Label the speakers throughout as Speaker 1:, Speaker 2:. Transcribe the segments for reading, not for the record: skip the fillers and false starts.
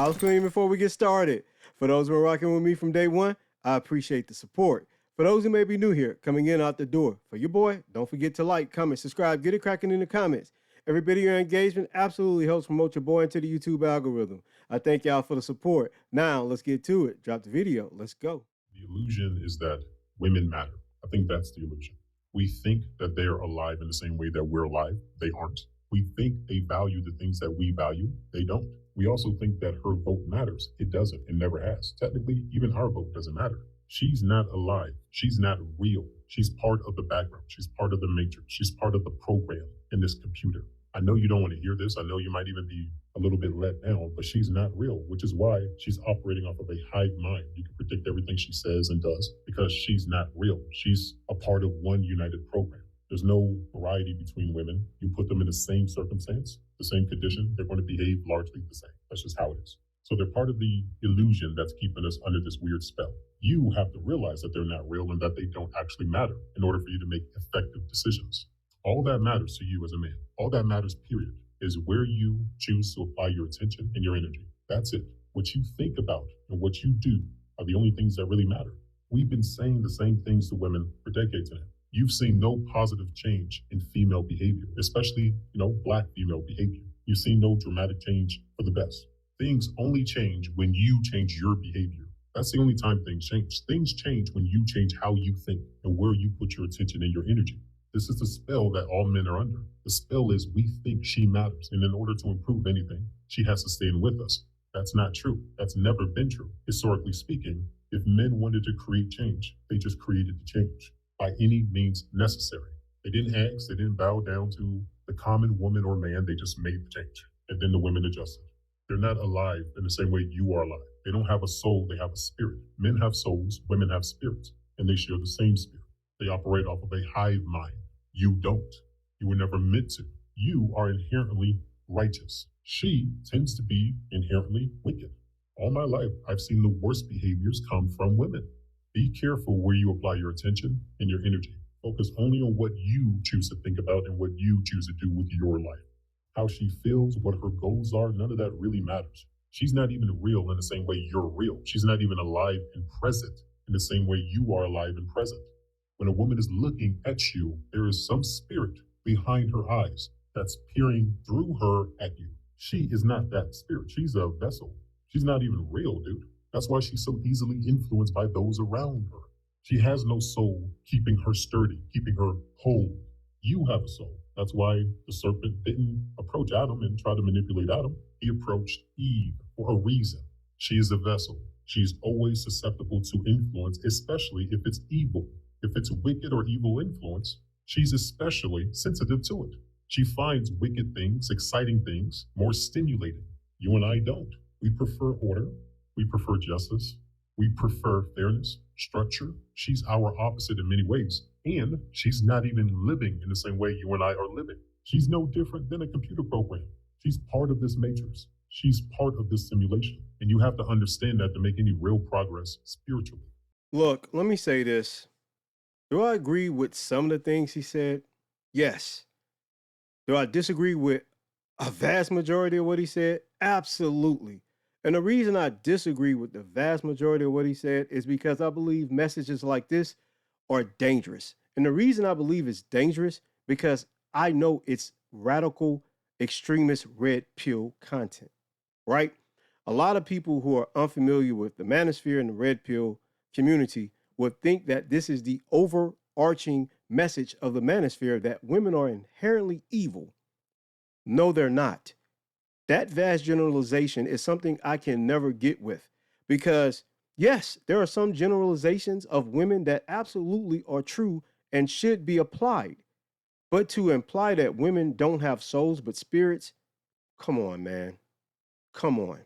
Speaker 1: House clean before we get started. For those who are rocking with me from day one, I appreciate the support. For those who may be new here, coming in out the door, for your boy, don't forget to like, comment, subscribe, get it cracking in the comments. Every bit of your engagement absolutely helps promote your boy into the YouTube algorithm. I thank y'all for the support. Now, let's get to it. Drop the video. Let's go.
Speaker 2: The illusion is that women matter. I think that's the illusion. We think that they are alive in the same way that we're alive. They aren't. We think they value the things that we value. They don't. We also think that her vote matters. It doesn't. It never has. Technically, even our vote doesn't matter. She's not alive. She's not real. She's part of the background. She's part of the matrix. She's part of the program in this computer. I know you don't want to hear this. I know you might even be a little bit let down, but she's not real, which is why she's operating off of a hive mind. You can predict everything she says and does because she's not real. She's a part of one united program. There's no variety between women. You put them in the same circumstance, the same condition, they're going to behave largely the same. That's just how it is. So they're part of the illusion that's keeping us under this weird spell. You have to realize that they're not real and that they don't actually matter in order for you to make effective decisions. All that matters to you as a man, all that matters, period, is where you choose to apply your attention and your energy. That's it. What you think about and what you do are the only things that really matter. We've been saying the same things to women for decades now. You've seen no positive change in female behavior, especially, Black female behavior. You've seen no dramatic change for the best. Things only change when you change your behavior. That's the only time things change. Things change when you change how you think and where you put your attention and your energy. This is the spell that all men are under. The spell is we think she matters, and in order to improve anything, she has to stay in with us. That's not true. That's never been true. Historically speaking, if men wanted to create change, they just created the change by any means necessary. They didn't ask, they didn't bow down to the common woman or man, they just made the change. And then the women adjusted. They're not alive in the same way you are alive. They don't have a soul, they have a spirit. Men have souls, women have spirits, and they share the same spirit. They operate off of a hive mind. You don't. You were never meant to. You are inherently righteous. She tends to be inherently wicked. All my life, I've seen the worst behaviors come from women. Be careful where you apply your attention and your energy. Focus only on what you choose to think about and what you choose to do with your life. How she feels, what her goals are, none of that really matters. She's not even real in the same way you're real. She's not even alive and present in the same way you are alive and present. When a woman is looking at you, there is some spirit behind her eyes that's peering through her at you. She is not that spirit. She's a vessel. She's not even real, dude. That's why she's so easily influenced by those around her. She has no soul keeping her sturdy, keeping her whole. You have a soul. That's why the serpent didn't approach Adam and try to manipulate Adam. He approached Eve for a reason. She is a vessel. She's always susceptible to influence, especially if it's evil. If it's wicked or evil influence, she's especially sensitive to it. She finds wicked things, exciting things, more stimulating. You and I don't. We prefer order. We prefer justice. We prefer fairness, structure. She's our opposite in many ways. And she's not even living in the same way you and I are living. She's no different than a computer program. She's part of this matrix. She's part of this simulation. And you have to understand that to make any real progress spiritually.
Speaker 1: Look, let me say this. Do I agree with some of the things he said? Yes. Do I disagree with a vast majority of what he said? Absolutely. And the reason I disagree with the vast majority of what he said is because I believe messages like this are dangerous. And the reason I believe it's dangerous because I know it's radical, extremist, red pill content, right? A lot of people who are unfamiliar with the manosphere and the red pill community would think that this is the overarching message of the manosphere that women are inherently evil. No, they're not. That vast generalization is something I can never get with because, yes, there are some generalizations of women that absolutely are true and should be applied. But to imply that women don't have souls but spirits, come on, man. Come on.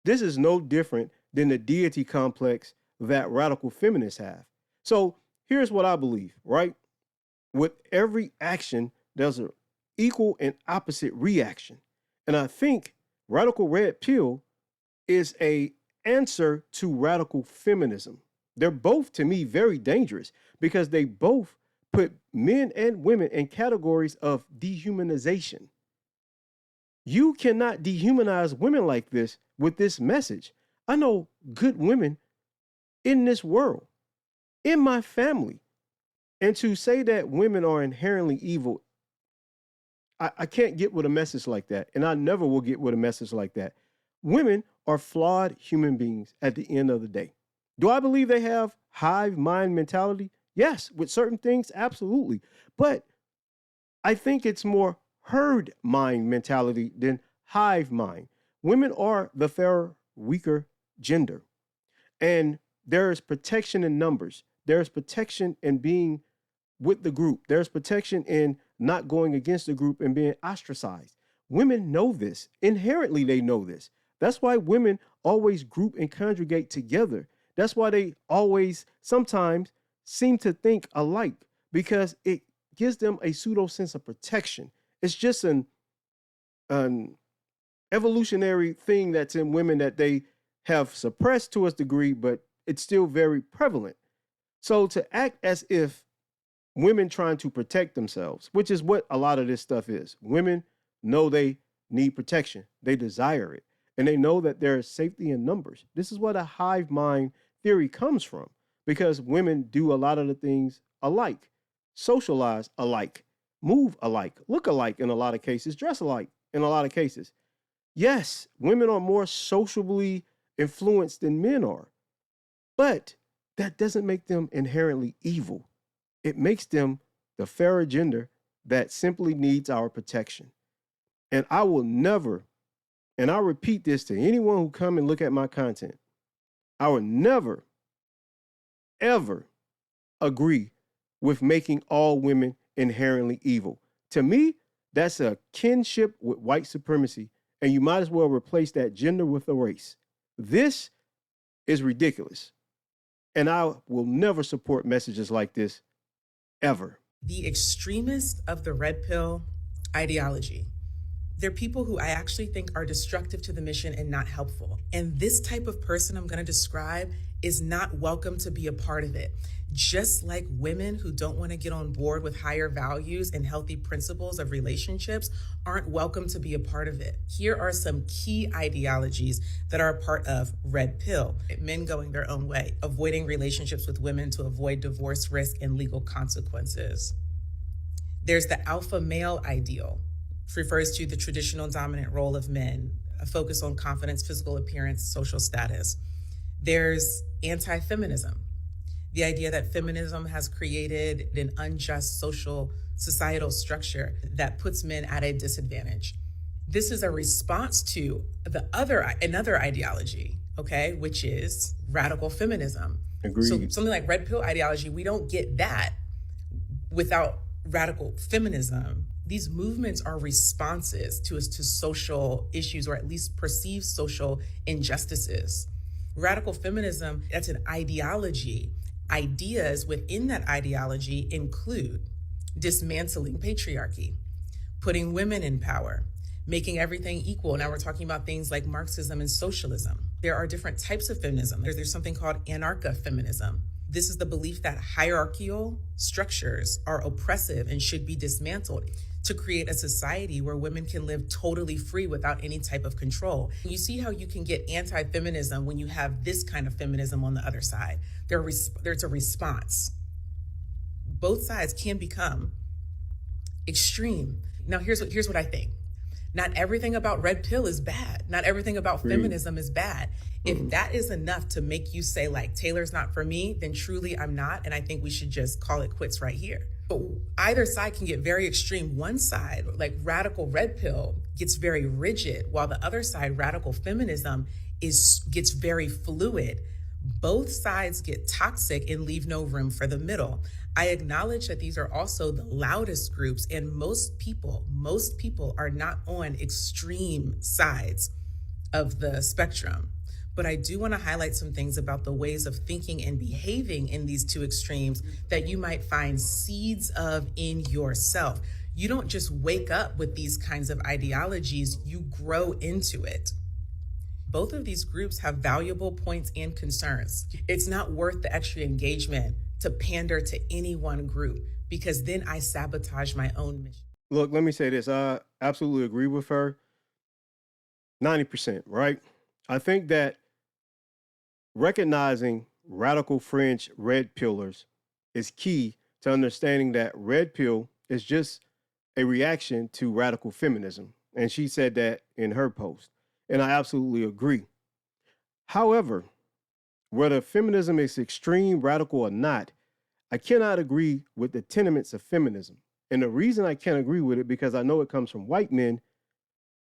Speaker 1: This is no different than the deity complex that radical feminists have. So here's what I believe, right? With every action, there's an equal and opposite reaction. And I think radical red pill is a answer to radical feminism. They're both, to me, very dangerous because they both put men and women in categories of dehumanization. You cannot dehumanize women like this with this message. I know good women in this world, in my family. And to say that women are inherently evil, I can't get with a message like that. And I never will get with a message like that. Women are flawed human beings at the end of the day. Do I believe they have hive mind mentality? Yes, with certain things, absolutely. But I think it's more herd mind mentality than hive mind. Women are the fairer, weaker gender. And there is protection in numbers. There's protection in being with the group. There's protection in not going against the group and being ostracized. Women know this. Inherently, they know this. That's why women always group and congregate together. That's why they always sometimes seem to think alike, because it gives them a pseudo sense of protection. It's just an evolutionary thing that's in women that they have suppressed to a degree, but it's still very prevalent. So to act as if women trying to protect themselves, which is what a lot of this stuff is. Women know they need protection. They desire it. And they know that there is safety in numbers. This is where the hive mind theory comes from, because women do a lot of the things alike, socialize alike, move alike, look alike in a lot of cases, dress alike in a lot of cases. Yes, women are more sociably influenced than men are, but that doesn't make them inherently evil. It makes them the fairer gender that simply needs our protection. And I will never, and I repeat this to anyone who come and look at my content, I will never, ever agree with making all women inherently evil. To me, that's a kinship with white supremacy, and you might as well replace that gender with a race. This is ridiculous. And I will never support messages like this, ever.
Speaker 3: The extremists of the red pill ideology. They're people who I actually think are destructive to the mission and not helpful. And this type of person I'm going to describe is not welcome to be a part of it. Just like women who don't want to get on board with higher values and healthy principles of relationships aren't welcome to be a part of it. Here are some key ideologies that are a part of red pill. Men going their own way, avoiding relationships with women to avoid divorce risk and legal consequences. There's the alpha male ideal, which refers to the traditional dominant role of men, a focus on confidence, physical appearance, social status. There's anti-feminism, the idea that feminism has created an unjust societal structure that puts men at a disadvantage. This is a response to another ideology, okay, which is radical feminism.
Speaker 1: Agreed.
Speaker 3: So something like red pill ideology, we don't get that without radical feminism. These movements are responses to social issues, or at least perceived social injustices. Radical feminism, that's an ideology. Ideas within that ideology include dismantling patriarchy, putting women in power, making everything equal. Now we're talking about things like Marxism and socialism. There are different types of feminism. There's something called anarcha-feminism. This is the belief that hierarchical structures are oppressive and should be dismantled to create a society where women can live totally free without any type of control. You see how you can get anti-feminism when you have this kind of feminism on the other side. There's a response. Both sides can become extreme. Now, here's what I think. Not everything about red pill is bad. Not everything about feminism is bad. If that is enough to make you say, like, Taylor's not for me, then truly I'm not. And I think we should just call it quits right here. But either side can get very extreme. One side, like radical red pill, gets very rigid, while the other side, radical feminism, gets very fluid. Both sides get toxic and leave no room for the middle. I acknowledge that these are also the loudest groups, and most people are not on extreme sides of the spectrum. But I do want to highlight some things about the ways of thinking and behaving in these two extremes that you might find seeds of in yourself. You don't just wake up with these kinds of ideologies, you grow into it. Both of these groups have valuable points and concerns. It's not worth the extra engagement to pander to any one group, because then I sabotage my own mission.
Speaker 1: Look, let me say this. I absolutely agree with her. 90%, right? I think that recognizing radical fringe red pillars is key to understanding that red pill is just a reaction to radical feminism. And she said that in her post. And I absolutely agree. However, whether feminism is extreme, radical, or not, I cannot agree with the tenements of feminism. And the reason I can't agree with it because I know it comes from white men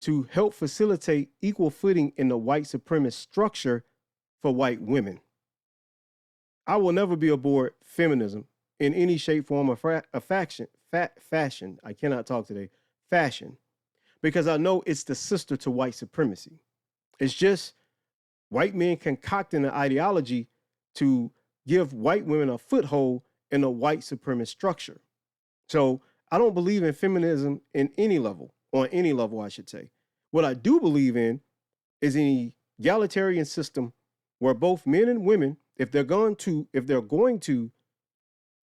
Speaker 1: to help facilitate equal footing in the white supremacist structure for white women. I will never be aboard feminism in any shape, form, or fashion. I cannot talk today. Fashion. Because I know it's the sister to white supremacy. It's just white men concocting an ideology to give white women a foothold in a white supremacist structure. So I don't believe in feminism in any level, on any level, I should say. What I do believe in is an egalitarian system where both men and women, if they're going to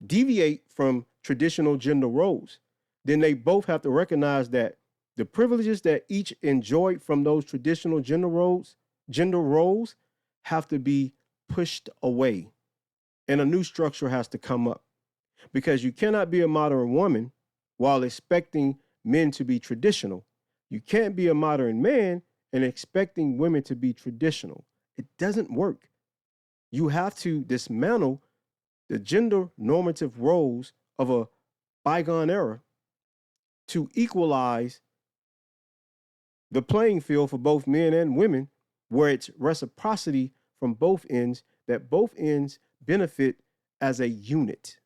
Speaker 1: deviate from traditional gender roles, then they both have to recognize that the privileges that each enjoyed from those traditional gender roles have to be pushed away. And a new structure has to come up. Because you cannot be a modern woman while expecting men to be traditional. You can't be a modern man and expecting women to be traditional. It doesn't work. You have to dismantle the gender normative roles of a bygone era to equalize the playing field for both men and women, where it's reciprocity from both ends, that both ends benefit as a unit.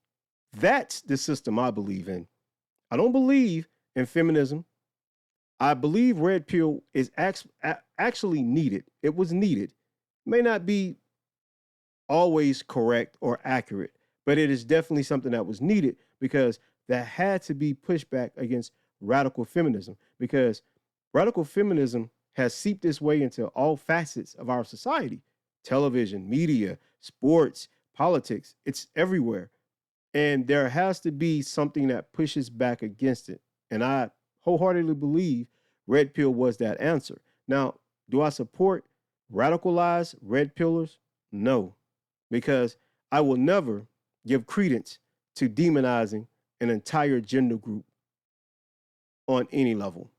Speaker 1: That's the system I believe in. I don't believe in feminism. I believe red pill is actually needed. It was needed. May not be always correct or accurate, but it is definitely something that was needed because there had to be pushback against radical feminism, because radical feminism has seeped its way into all facets of our society. Television, media, sports, politics, it's everywhere. And there has to be something that pushes back against it. And I wholeheartedly believe red pill was that answer. Now, do I support radicalized red pillars? No, because I will never give credence to demonizing an entire gender group on any level.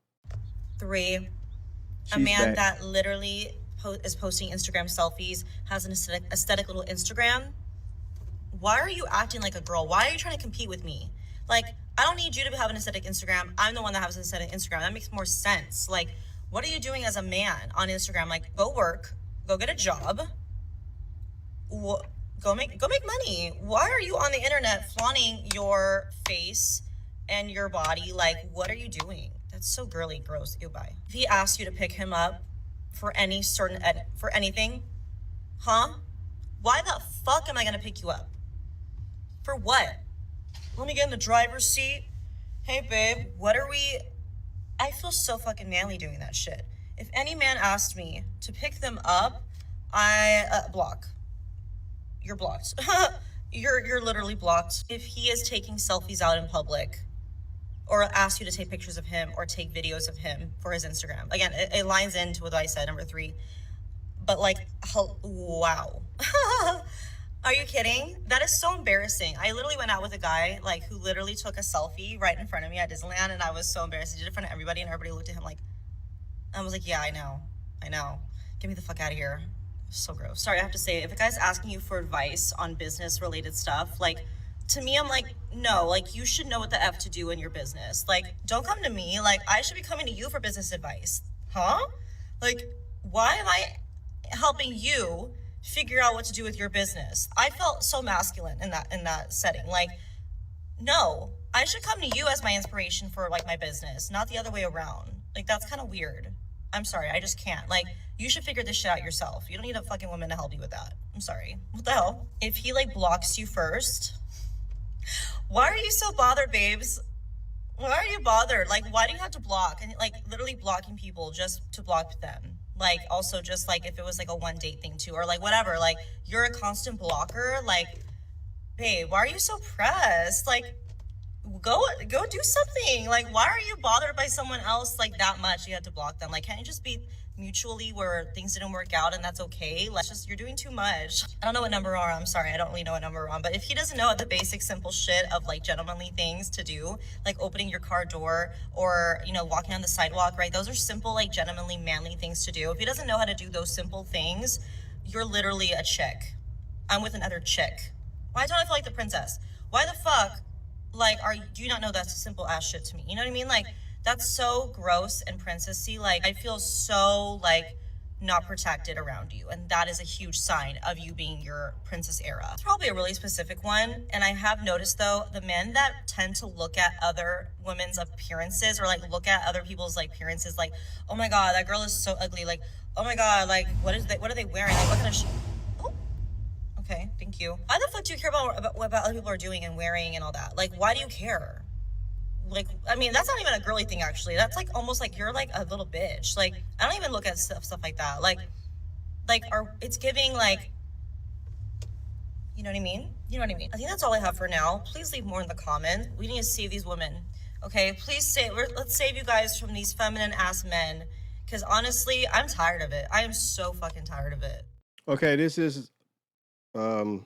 Speaker 4: 3, a man that literally is posting Instagram selfies, has an aesthetic little Instagram. Why are you acting like a girl? Why are you trying to compete with me? Like, I don't need you to have an aesthetic Instagram. I'm the one that has an aesthetic Instagram. That makes more sense. Like, what are you doing as a man on Instagram? Like, go work, go get a job, go make money. Why are you on the internet flaunting your face and your body? Like, what are you doing? That's so girly, gross. Ew, bye. If he asks you to pick him up for for anything, huh? Why the fuck am I gonna pick you up? For what? Let me get in the driver's seat. Hey, babe, I feel so fucking manly doing that shit. If any man asked me to pick them up, I block. You're blocked. You're literally blocked. If he is taking selfies out in public, or asks you to take pictures of him or take videos of him for his Instagram. Again, it lines into what I said, number 3. But like, wow. Are you kidding? That is so embarrassing. I literally went out with a guy like who literally took a selfie right in front of me at Disneyland, and I was so embarrassed. He did it in front of everybody, and everybody looked at him like, I was like, yeah, I know. Get me the fuck out of here. So gross. Sorry, I have to say, if a guy's asking you for advice on business related stuff, like, to me, I'm like, no, like, you should know what the F to do in your business. Like, don't come to me. Like, I should be coming to you for business advice. Huh? Like, why am I helping you figure out what to do with your business? I felt so masculine in that setting. Like, no, I should come to you as my inspiration for like my business, not the other way around. Like, that's kind of weird. I'm sorry, I just can't. Like, you should figure this shit out yourself. You don't need a fucking woman to help you with that. I'm sorry. What the hell? If he like blocks you first, why are you so bothered, babes? Why are you bothered? Like, why do you have to block? And like literally blocking people just to block them. Like, also just like if it was like a one date thing too, or like whatever, like you're a constant blocker. Like, babe, why are you so pressed? Like, go do something. Like, why are you bothered by someone else like that much? You had to block them. Like, can't you just be mutually where things didn't work out and that's okay? Like, you're doing too much. I don't know what number we're on. I'm sorry, I don't really know what number we're on. But if he doesn't know the basic simple shit of like gentlemanly things to do, like opening your car door or, you know, walking on the sidewalk, right? Those are simple, like gentlemanly, manly things to do. If he doesn't know how to do those simple things, you're literally a chick. I'm with another chick. Why don't I feel like the princess? Why the fuck? Like, do you not know that's simple ass shit to me? You know what I mean? Like, that's so gross and princessy. Like, I feel so like not protected around you, and that is a huge sign of you being your princess era. It's probably a really specific one, and I have noticed though, the men that tend to look at other women's appearances or like look at other people's like appearances, like, oh my god, that girl is so ugly. Like, oh my god, like what are they wearing? Like, what kind of okay, thank you. Why the fuck do you care about what other people are doing and wearing and all that? Like, why do you care? Like, I mean, that's not even a girly thing, actually. That's like almost like you're like a little bitch. Like, I don't even look at stuff like that. Like, it's giving like, you know what I mean? You know what I mean? I think that's all I have for now. Please leave more in the comments. We need to save these women. Okay, please let's save you guys from these feminine ass men. Because honestly, I'm tired of it. I am so fucking tired of it.
Speaker 1: Okay, this is a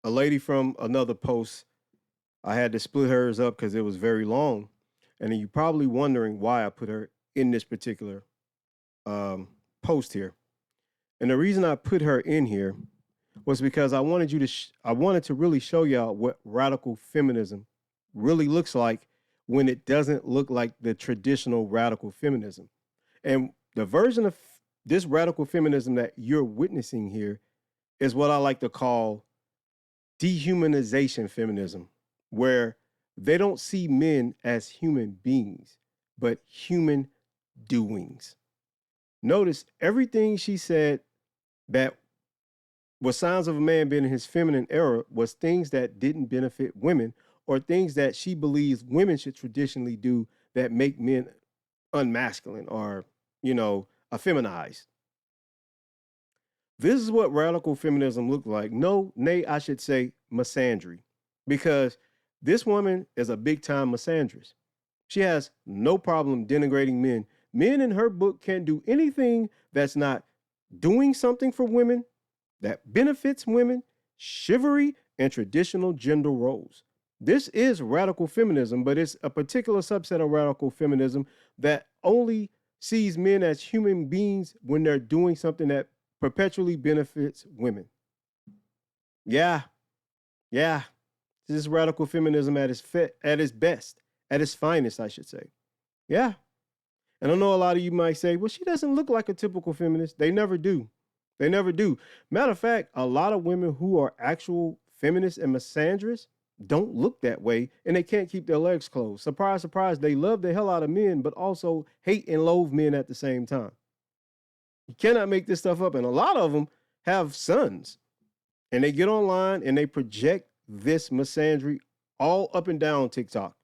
Speaker 1: lady from another post. I had to split hers up because it was very long. And you're probably wondering why I put her in this particular post here. And the reason I put her in here was because I wanted to really show y'all what radical feminism really looks like when it doesn't look like the traditional radical feminism. And the version of this radical feminism that you're witnessing here is what I like to call dehumanization feminism, where they don't see men as human beings, but human doings. Notice everything she said that was signs of a man being in his feminine era was things that didn't benefit women or things that she believes women should traditionally do that make men unmasculine or, effeminized. This is what radical feminism looked like. I should say misandry, because this woman is a big time misandrist. She has no problem denigrating men. Men in her book can't do anything that's not doing something for women that benefits women, chivalry, and traditional gender roles. This is radical feminism, but it's a particular subset of radical feminism that only sees men as human beings when they're doing something that perpetually benefits women. Yeah. This is radical feminism at its best, at its finest, I should say. Yeah. And I know a lot of you might say, well, she doesn't look like a typical feminist. They never do. They never do. Matter of fact, a lot of women who are actual feminists and misandrists don't look that way, and they can't keep their legs closed. Surprise, surprise, they love the hell out of men, but also hate and loathe men at the same time. You cannot make this stuff up. And a lot of them have sons, and they get online and they project this misandry all up and down TikTok.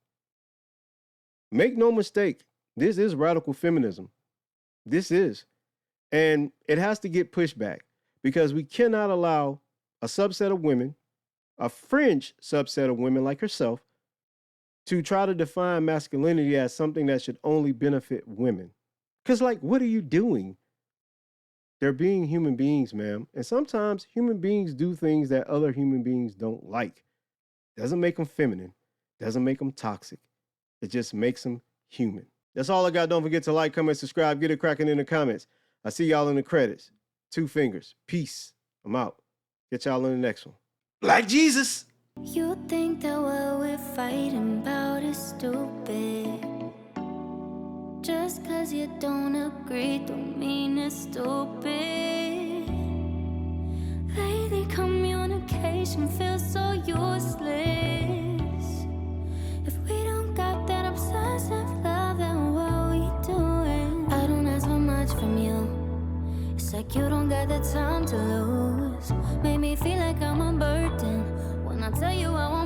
Speaker 1: Make no mistake, this is radical feminism. This is. And it has to get pushed back because we cannot allow a subset of women, a fringe subset of women like herself, to try to define masculinity as something that should only benefit women. Because, what are you doing? They're being human beings, ma'am. And sometimes human beings do things that other human beings don't like. Doesn't make them feminine. Doesn't make them toxic. It just makes them human. That's all I got. Don't forget to like, comment, subscribe. Get it cracking in the comments. I see y'all in the credits. 2 fingers. Peace. I'm out. Get y'all in the next one. Like Jesus.
Speaker 5: You think that what we're fighting about is stupid. Just cause you don't agree don't mean it's stupid. Lately communication feels so useless. If we don't got that obsessive love, then what are we doing? I don't ask for much from you. It's like you don't got the time to lose. Make me feel like I'm a burden when I tell you I want